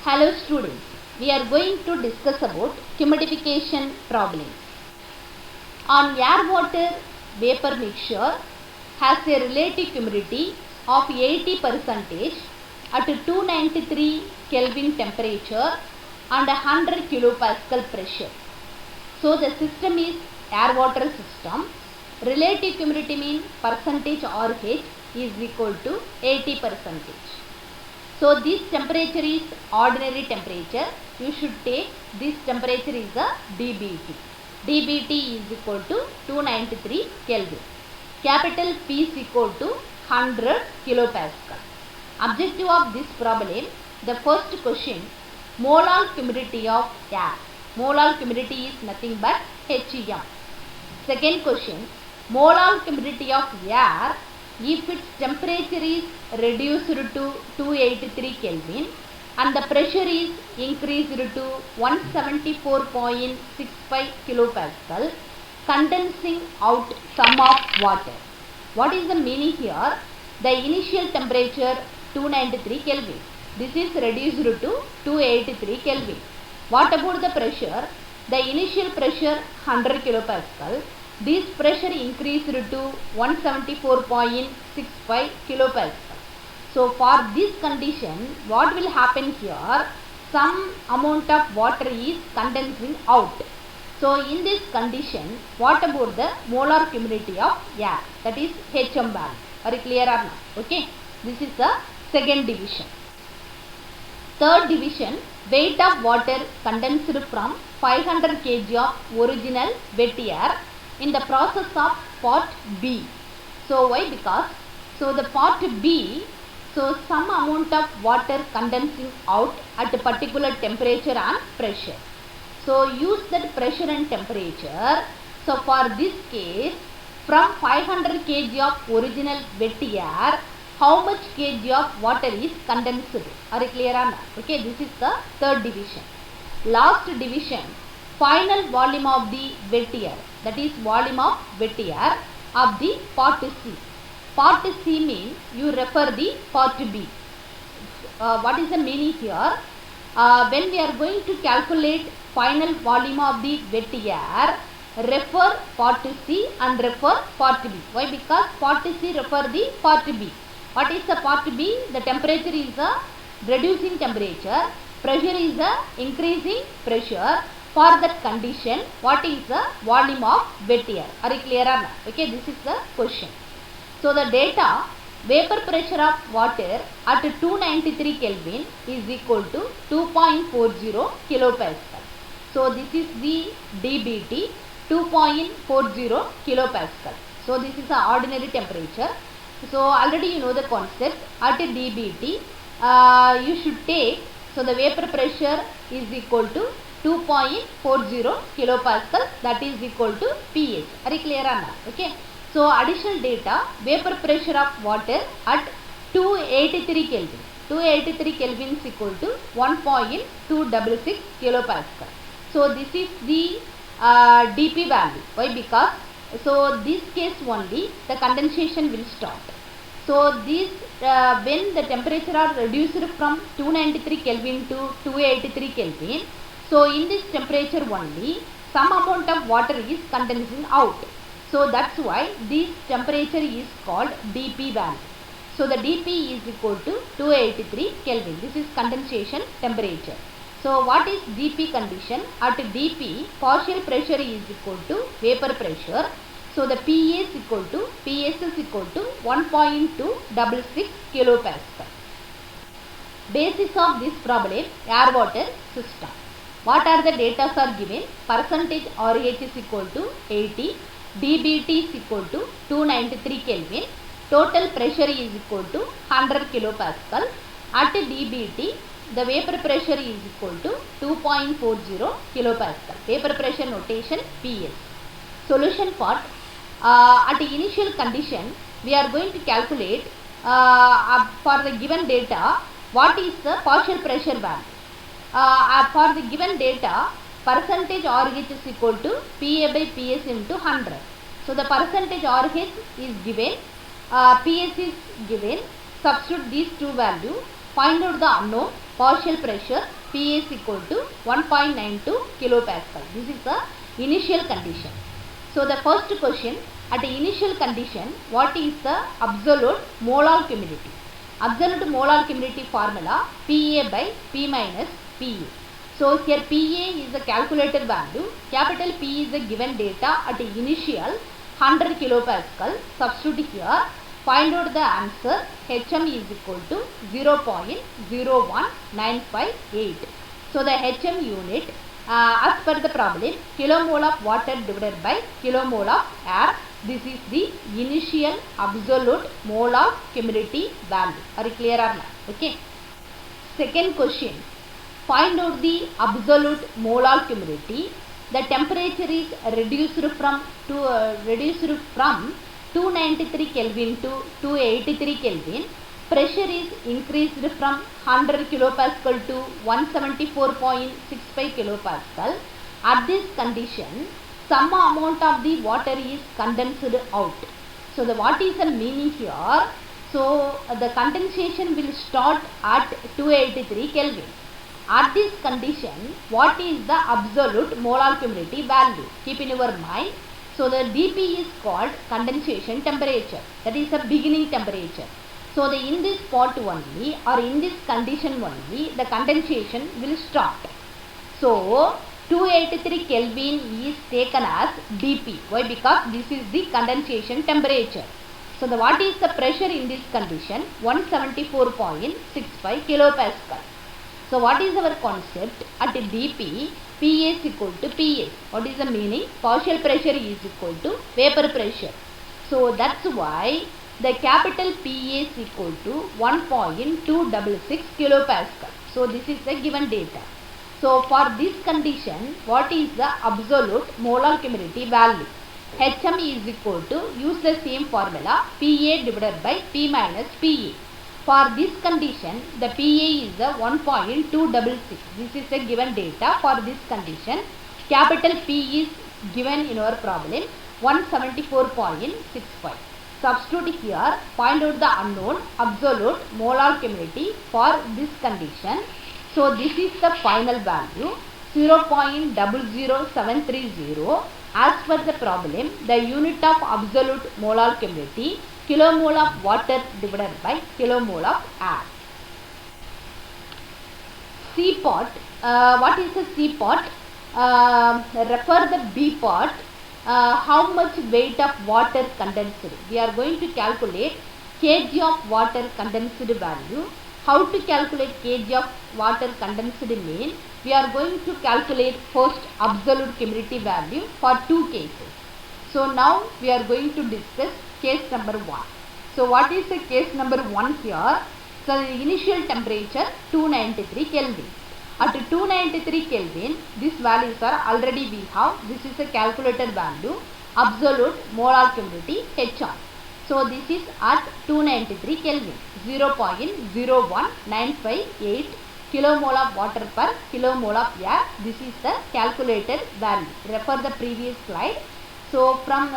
Hello students, we are going to discuss about humidification problem. On air water vapor mixture has a relative humidity of 80% at 293 Kelvin temperature and 100 kilopascal pressure. So the system is air water system. Relative humidity means percentage RH is equal to 80%. So this temperature is ordinary temperature. You should take this temperature is a dBT. dBT is equal to 293 Kelvin. Capital P is equal to 100 kilopascal. Objective of this problem, the first question, molar humidity of air. Molar humidity is nothing but HEM. Second question, molar humidity of air if its temperature is reduced to 283 Kelvin and the pressure is increased to 174.65 kilopascal, condensing out some of water. What is the meaning here? The initial temperature 293 Kelvin. This is reduced to 283 Kelvin. What about the pressure? The initial pressure 100 kilopascal. This pressure increased to 174.65 kilopascal. So for this condition, what will happen here? Some amount of water is condensing out. So in this condition, what about the molar humidity of air? That is HM value. Are you clear or not? Okay. This is the second division. Third division, weight of water condensed from 500 kg of original wet air in the process of part B. So why? Because the part B, some amount of water condensing out at a particular temperature and pressure. So use that pressure and temperature. So for this case, from 500 kg of original wet air, how much kg of water is condensed? Are you clear or not? Okay, this is the third division. Last division, final volume of the wet air. That is volume of wet air of the part C. Part C means you refer the part B. What is the meaning here? When we are going to calculate final volume of the wet air, refer part C and refer part B. Why? Because part C refer the part B. What is the part B? The temperature is a reducing temperature, pressure is a increasing pressure. For that condition, what is the volume of wet air? Are you clear or not? Okay, this is the question. So the data, vapor pressure of water at 293 Kelvin is equal to 2.40 kilopascal. So this is the dBT, 2.40 kilopascal. So this is the ordinary temperature. So already you know the concept. At dBT, you should take, so the vapor pressure is equal to 2.40 kilopascal, that is equal to pH. Are you clear or not? Okay. So additional data, vapor pressure of water at 283 Kelvin. 283 Kelvin is equal to 1.266 kilopascal. So this is the dP value. Why? Because this case only the condensation will start. So this when the temperature are reduced from 293 Kelvin to 283 Kelvin, so in this temperature only some amount of water is condensing out. So that's why this temperature is called dP value. So the dP is equal to 283 Kelvin. This is condensation temperature. So what is dP condition? At dP, partial pressure is equal to vapor pressure. So the PS is equal to 1.266 kilopascal. Basis of this problem, air water system. What are the data are given? Percentage RH is equal to 80, dBT is equal to 293 Kelvin, total pressure is equal to 100 kilopascal. At dBT, the vapor pressure is equal to 2.40 kilopascal. Vapor pressure notation PS. Solution part, at the initial condition, we are going to calculate for the given data, what is the partial pressure value. For the given data, percentage RH is equal to PA by PS into 100. So the percentage RH is given, PS is given, substitute these two values. find out the unknown partial pressure PA is equal to 1.92 kilopascal. This is the initial condition. So the first question, at the initial condition, what is the absolute molar humidity? Absolute molar humidity formula PA by P minus PA. So here PA is the calculated value, capital P is the given data at the initial 100 kilopascal. Substitute here, find out the answer. HM is equal to 0.01958. So the HM unit as per the problem, kilomole of water divided by kilomole of air. This is the initial absolute molar humidity value. Are you clear or not? Okay. Second question, find out the absolute molar humidity. The temperature is reduced from 293 Kelvin to 283 Kelvin. Pressure is increased from 100 kilopascal to 174.65 kilopascal. At this condition, some amount of the water is condensed out. So what is the meaning here? So the condensation will start at 283 Kelvin. At this condition, what is the absolute molar humidity value? Keep in your mind. So the dP is called condensation temperature. That is the beginning temperature. So in this spot only, or in this condition only, the condensation will start. So 283 Kelvin is taken as dP. Why? Because this is the condensation temperature. So what is the pressure in this condition? 174.65 kilopascal. So what is our concept? At dP, PA is equal to PS. What is the meaning? Partial pressure is equal to vapor pressure. So that's why the capital PA is equal to 1.266 kilopascal. So this is the given data. So for this condition, what is the absolute molar humidity value? HM is equal to, use the same formula, PA divided by P minus PA. For this condition, the PA is 1.266. This is the given data for this condition. Capital P is given in our problem, 174.65. Substitute here, find out the unknown absolute molar humidity for this condition. So this is the final value, 0.00730. As per the problem, the unit of absolute molar humidity, kilomole of water divided by kilomole of air. C part, what is the C part? Refer the B part, how much weight of water condensed. We are going to calculate kg of water condensed value. How to calculate kg of water condensed means, we are going to calculate first absolute humidity value for two cases. So now we are going to discuss case number 1. So what is the case number 1 here? So the initial temperature 293 Kelvin. At 293 Kelvin, these values are already we have. This is the calculated value, absolute molar humidity HR. So this is at 293 Kelvin, 0.01958 kilomole of water per kilomole of air. This is the calculated value. Refer the previous slide. So from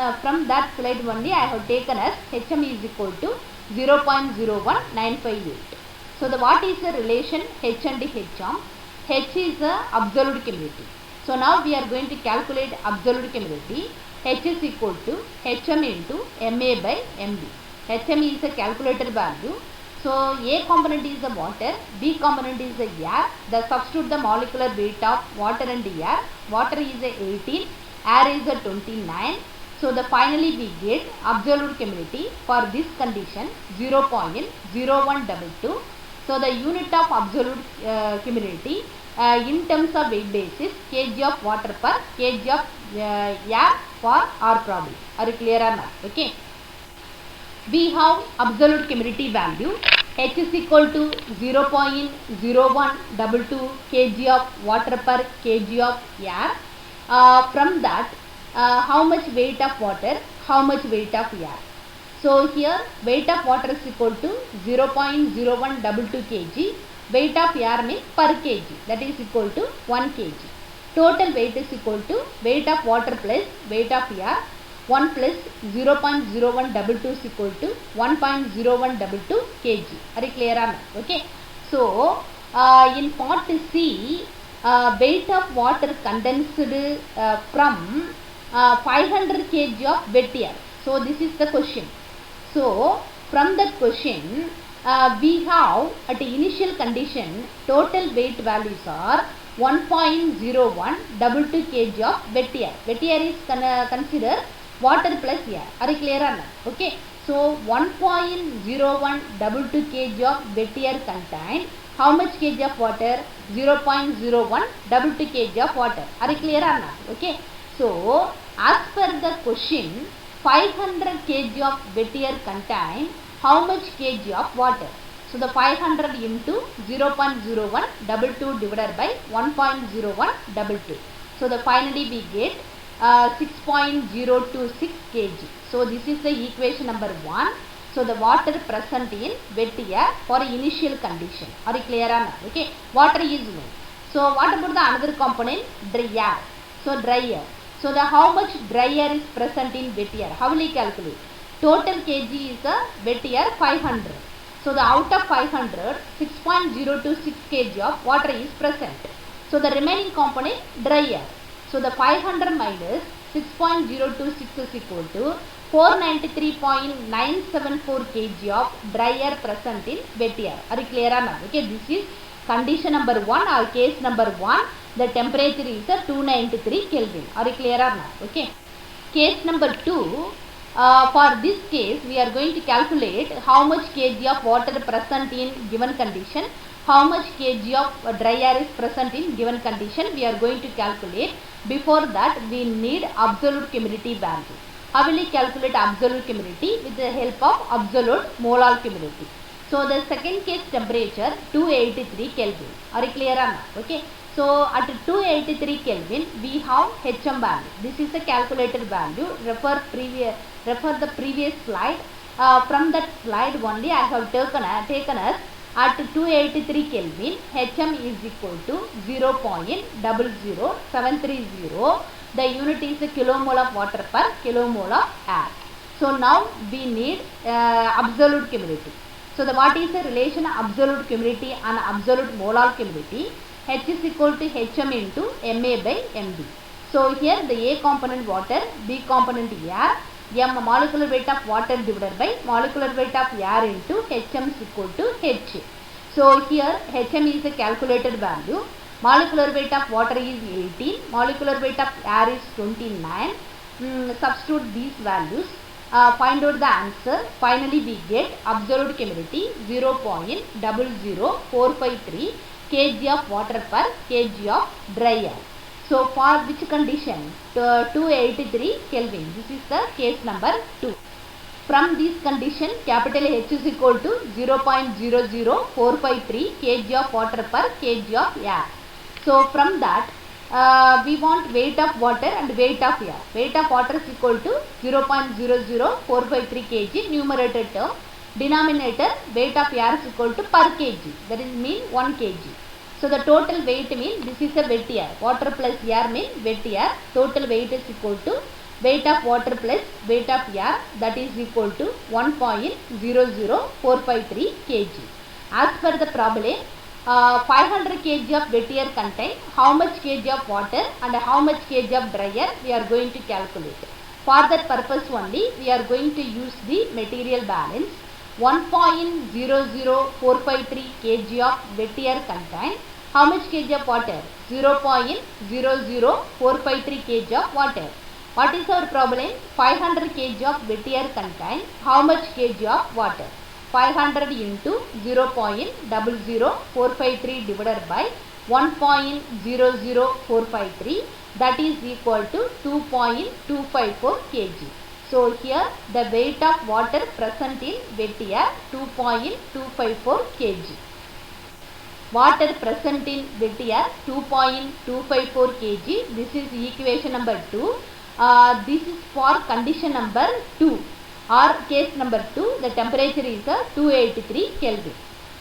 that slide only I have taken as HM is equal to 0.01958. So what is the relation H and HM? H is the absolute humidity. So now we are going to calculate absolute humidity. H is equal to HM into MA by MB. HM is the calculated value. So A component is the water, B component is the air. The substitute the molecular weight of water and air. Water is 18, air is 29. So finally we get absolute humidity for this condition 0.0122. So the unit of absolute humidity in terms of weight basis, kg of water per kg of air for our problem. Are you clear or not? Okay. We have absolute humidity value. H is equal to 0.0122 kg of water per kg of air. From that, how much weight of water, how much weight of air. So here weight of water is equal to 0.0122 kg. Weight of air means per kg, that is equal to 1 kg. Total weight is equal to weight of water plus weight of air. 1 plus 0.0122 is equal to 1.0122 kg. Are you clear or not? Okay. So in part C, weight of water condensed from 500 kg of wet air. So this is the question. So from that question, we have at the initial condition total weight values are 1.0122 kg of wet air. Wet air is considered water plus air. Are you clear or not? Okay. So 1.0122 kg of wet air contain how much kg of water? 0.0122 kg of water. Are you clear or not? Okay. So as per the question, 500 kg of wet air contain how much kg of water? So the 500 into 0.0122 divided by 1.0122. So the finally we get 6.026 kg. So this is the equation number 1. So the water present in wet air for initial condition. Are you clear or not? Okay. Water is known. So what about the another component? Dry air. So dry air. So the how much dry air is present in wet air? How will you calculate? Total kg is a wet air 500. So the out of 500, 6.026 kg of water is present. So the remaining component dry air. So the 500 minus 6.026 is equal to 493.974 kg of dry air present in wet air. Are you clear or not? Okay, this is condition number 1 or case number 1. The temperature is 293 Kelvin. Are you clear or not? Okay. Case number 2. For this case, we are going to calculate how much kg of water present in given condition, how much kg of dry air is present in given condition. We are going to calculate. Before that, we need absolute humidity value. How will we calculate absolute humidity? With the help of absolute molar humidity. So the second case temperature 283 Kelvin. Are you clear or not? Okay. So at 283 Kelvin, we have HM value. This is a calculated value. Refer the previous slide. From that slide only I have taken as at 283 Kelvin, HM is equal to 0.00730. The unit is a kilomole of water per kilomole of air. So now we need absolute humidity. So what is the relation of absolute humidity and absolute molar humidity? H is equal to HM into MA by MB. So here the A component water, B component air, M molecular weight of water divided by molecular weight of air into HM is equal to H. So here HM is a calculated value. Molecular weight of water is 18. Molecular weight of air is 29. Substitute these values. Find out the answer. Finally we get absolute humidity 0.00453 kg of water per kg of dry air. So for which condition? 283 Kelvin. This is the case number 2. From this condition, capital H is equal to 0.00453 kg of water per kg of air. So from that, we want weight of water and weight of air. Weight of water is equal to 0.00453 kg numerator term. Denominator weight of air is equal to per kg. That is mean 1 kg. So the total weight means this is a wet air. Water plus air means wet air. Total weight is equal to weight of water plus weight of air, that is equal to 1.00453 kg. As per the problem, 500 kg of wet air contain how much kg of water and how much kg of dry air we are going to calculate. For that purpose only we are going to use the material balance. 1.00453 kg of wet air contain how much kg of water? 0.00453 kg of water. What is our problem? 500 kg of wet air contain how much kg of water? 500 into 0.00453 divided by 1.00453, that is equal to 2.254 kg. So here the weight of water present in wet air 2.254 kg. Water present in wet air 2.254 kg. This is equation number 2. This is for condition number 2 or case number 2. The temperature is 283 Kelvin.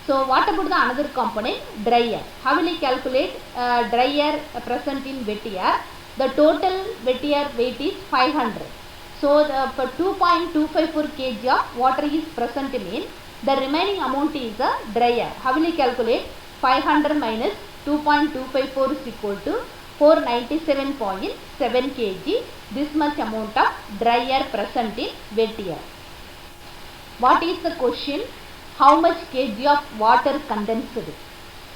So what about the another component? Dry air. How will you calculate dry air present in wet air? The total wet air weight is 500. So for 2.254 kg of water is present means the remaining amount is a dry air. How will you calculate? 500 minus 2.254 is equal to 497.7 kg. This much amount of dry air present in wet air. What is the question? How much kg of water condensed?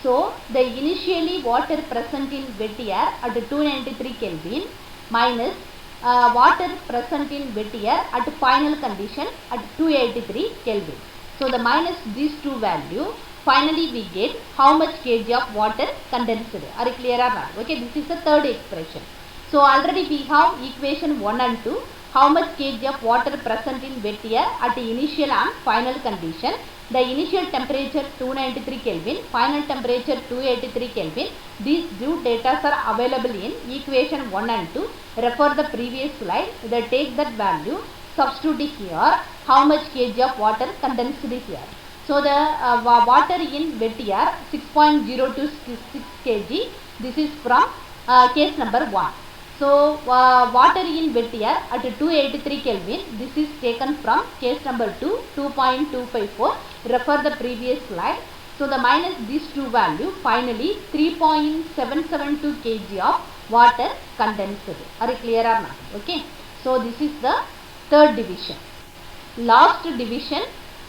So the initially water present in wet air at 293 Kelvin minus water present in wet air at final condition at 283 Kelvin. So the minus these two value, finally we get how much kg of water condensed. Are you clear or not? Okay, this is the third expression. So already we have equation 1 and 2. How much kg of water present in wet air at initial and final condition. The initial temperature 293 Kelvin, final temperature 283 Kelvin. These two data are available in equation 1 and 2. Refer the previous slide. They take that value, substitute here. How much kg of water condensed here. So the water in wet air 6.026 kg. This is from case number 1. So water in wet air at 283 Kelvin. This is taken from case number 2, 2.254. Refer the previous slide. So the minus these two value, finally 3.772 kg of water condensed. Are you clear or not? Okay. So this is the third division. Last division,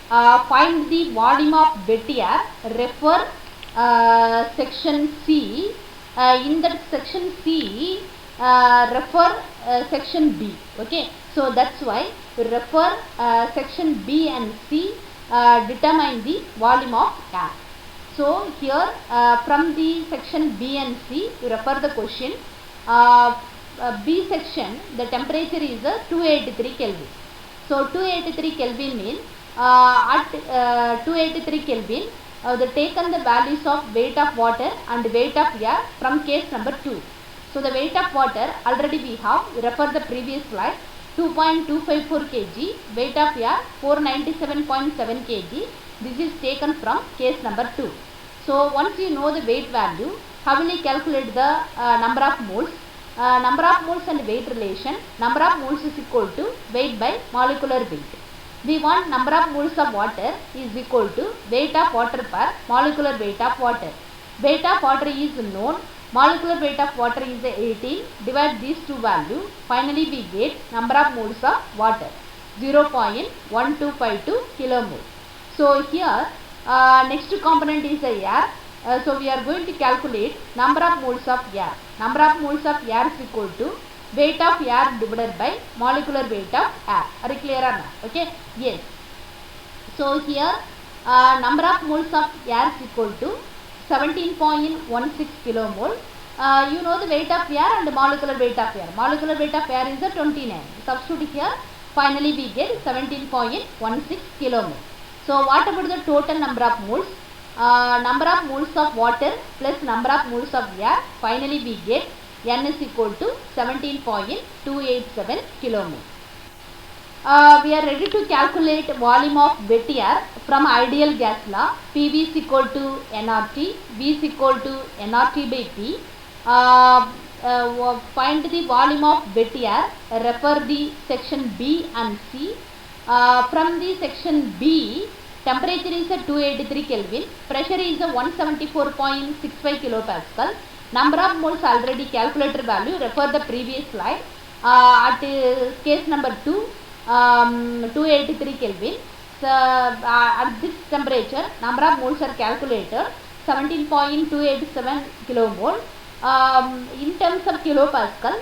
find the volume of wet air. Refer section C. In that section C, refer section B. Okay, so that's why refer section B and C, determine the volume of air. So here from the section B and C, you refer the question. B section, the temperature is 283 Kelvin. So 283 Kelvin means at 283 Kelvin, the taken the values of weight of water and weight of air from case number 2. So the weight of water already we have, refer the previous slide, 2.254 kg, weight of air 497.7 kg. This is taken from case number 2. So once you know the weight value, how will you calculate the number of moles? Number of moles and weight relation. Number of moles is equal to weight by molecular weight. We want number of moles of water is equal to weight of water per molecular weight of water. Weight of water is known. Molecular weight of water is 18. Divide these two values. Finally we get number of moles of water, 0.1252 kilomole. So here next component is the air. So we are going to calculate number of moles of air. Number of moles of air is equal to weight of air divided by molecular weight of air. Are you clear or not? Okay. Yes. So here number of moles of air is equal to 17.16 kilomole. You know the weight of air and molecular weight of air. Molecular weight of air is 29. Substitute here. Finally we get 17.16 kilomole. So what about the total number of moles? Number of moles of water plus number of moles of air. Finally we get N is equal to 17.287 kilomole. We are ready to calculate volume of wet air from ideal gas law. PV is equal to nRT, V is equal to nRT by P. Find the volume of wet air. Refer the section B and C. From the section B, temperature is 283 Kelvin, pressure is 174.65 kilopascal. Number of moles already calculated value. Refer the previous slide. At case number 2, 283 Kelvin. So, at this temperature, number of moles are calculated 17.287 kilomole. In terms of kilopascal,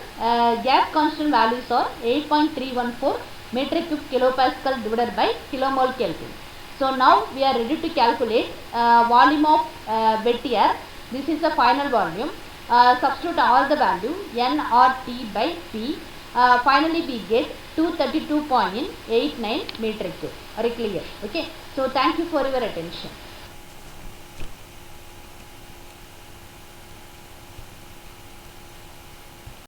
gas constant values are 8.314 metric cube kilopascal divided by kilomole Kelvin. So now we are ready to calculate volume of wet air. This is the final volume. Substitute all the value nRT by P. Finally we get 232.89 metric cube. Are you clear? Okay. So thank you for your attention.